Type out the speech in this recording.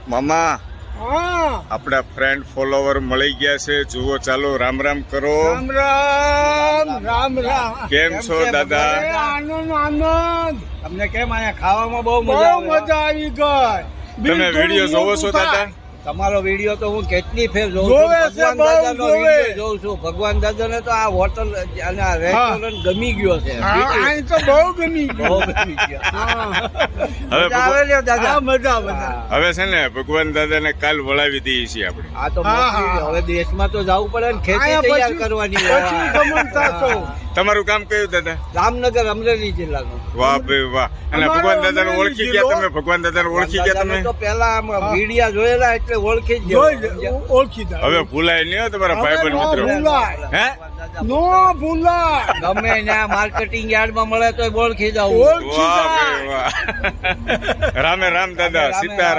મામા હા આપડા ફ્રેન્ડ ફોલોવર મળી ગયા છે, જુઓ ચાલો રામ રામ કરો. રામ રામ રામ રામ. કેમ છો દાદા? અરે આનંદ આનંદ. તમને કેમ અહીંયા ખાવામાં બહુ બહુ મજા આવે? મજા આવી ગઈ. બિલ તમે થોડું વિડીયો જોવો છો મોટું થાય. દાદા? તમારો વિડીયો તો હું કેટલી ફેર જોઉં જોવે છું. છે, ભગવાન બહુ દાદાનો જોવે. વિડીયો જોઉં છું. ભગવાન દાદાને તો આ હોટલ અને આ રેસ્ટોરન્ટ ગમી ગયો છે. હા, અહીં તો બહુ ગમી બહુ ગયું. ગમી ગયો. હા. હવે મજા આવે ને દાદા? હા, મજા મજા. હા. હવે છે ને ભગવાન દાદાને કાલ વળાવી દઈએ છીએ આપણે. આ તો હા, મોટી- હા. હવે દેશમાં તો જવું પડે ને, ખેતી અહીંયા તૈયાર પછી- કરવાની પછી ગમનતા છો. તમારું કામ કયું દાદા? રામનગર અમરેલી જિલ્લાનું. વાહ ભાઈ વાહ. અને અમારો ભગવાન દાદાને અમરેલી ઓળખી જિલ્લો. ગયા તમે? ભગવાન દાદાને ઓળખી ગયા તમે? દાદાને તો પેલા આમ વિડીયા જોયેલા એટલે ઓળખી જ જોઈ ગયા. લે, ઓળખી દે. હવે ભૂલાય નહીં હો તમારા હવે ભાઈબંધ નો મિત્રો. ભૂલાય. હે? નો ભૂલાય. ગમે ત્યાં માર્કેટિંગ યાર્ડમાં મળે તો ઓળખી જવું. ઓળખી વાહ જાય. ભાઈ વાહ. રામે રામ દાદા, રામે રામ. સીતારામ.